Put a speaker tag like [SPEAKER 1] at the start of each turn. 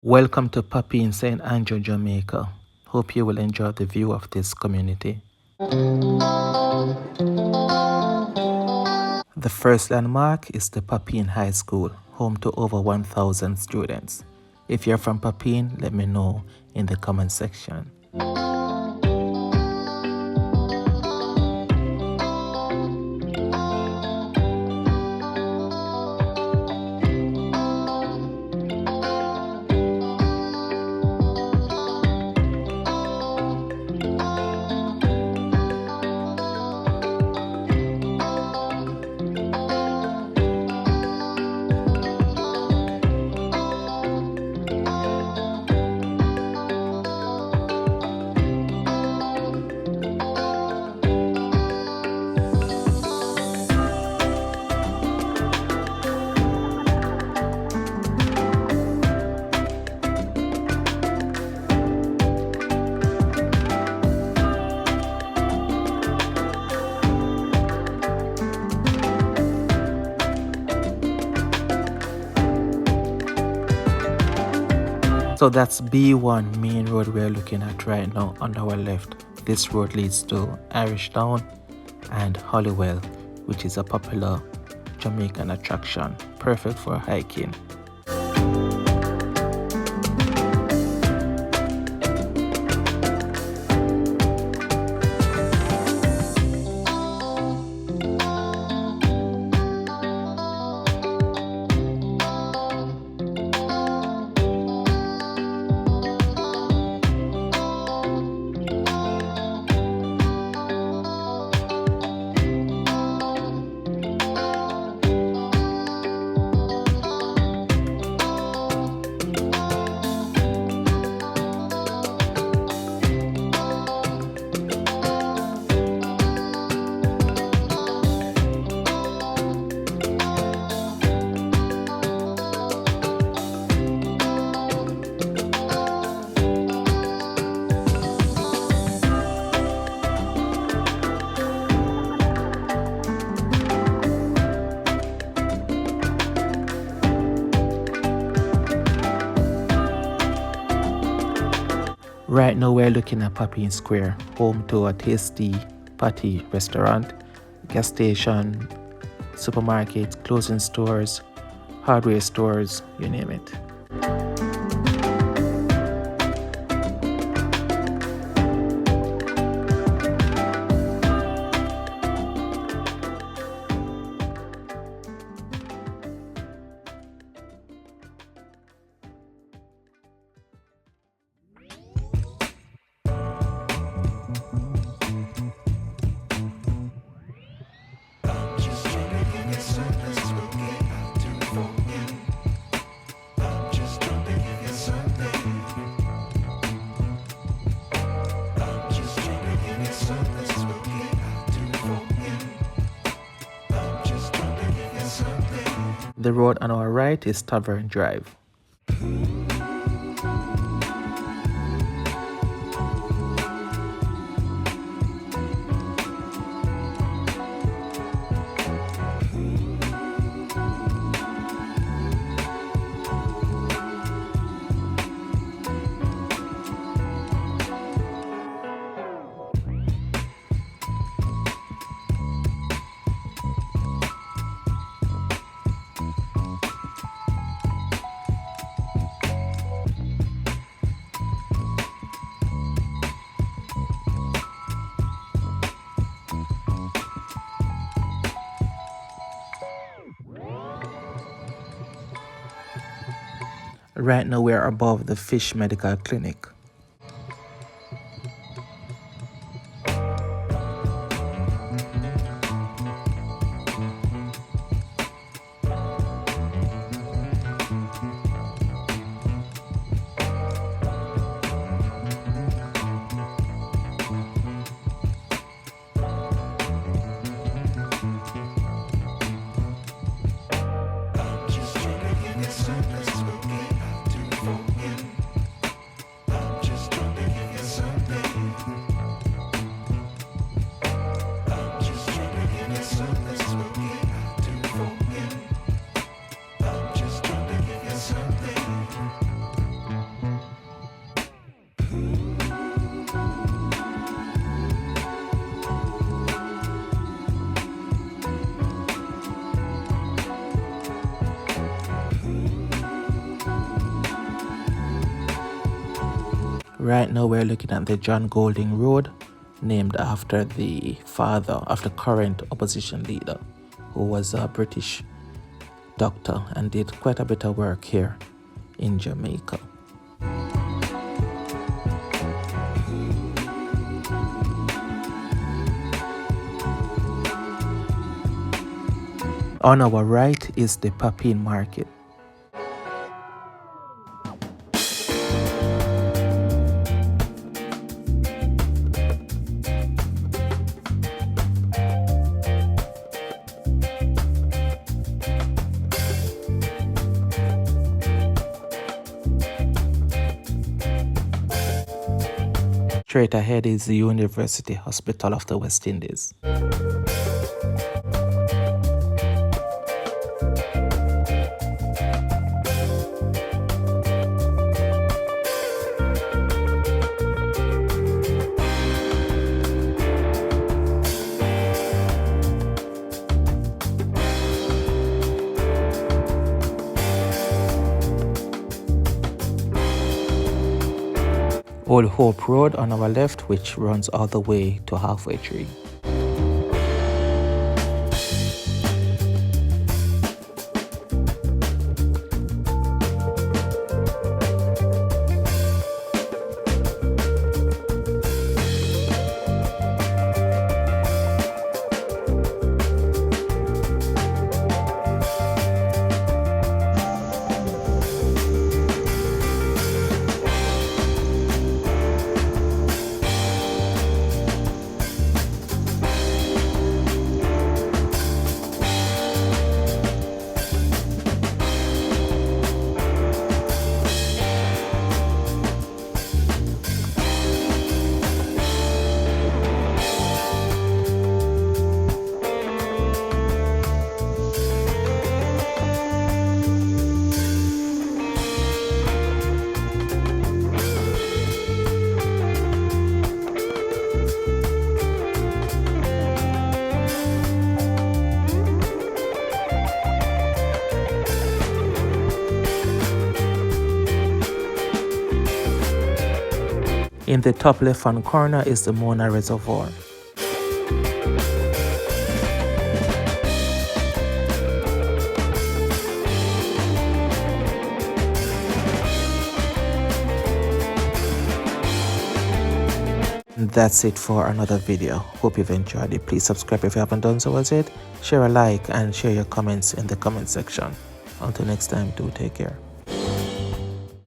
[SPEAKER 1] Welcome to Papine St. Jamaica. Hope you will enjoy the view of this community. The first landmark is the Papine High School, home to over 1,000 students. If you're from Papine, let me know in the comment section. So that's B1 main road we're looking at right now on our left. This road leads to Irish Town and Hollywell, which is a popular Jamaican attraction, perfect for hiking. Right now we're looking at Papine Square, home to a tasty patty restaurant, gas station, supermarket, clothing stores, hardware stores, you name it. The road on our right is Tavern Drive. Right now we're above the Fish Medical Clinic. Right now we're looking at the John Golding Road, named after the father of the current opposition leader, who was a British doctor and did quite a bit of work here in Jamaica. On our right is the Papine Market. Straight ahead is the University Hospital of the West Indies. Old Hope Road on our left, which runs all the way to Halfway Tree. In the top left hand corner is the Mona Reservoir. That's it for another video. Hope you've enjoyed it. Please subscribe if you haven't done so as yet. Share a like and share your comments in the comment section. Until next time, do take care.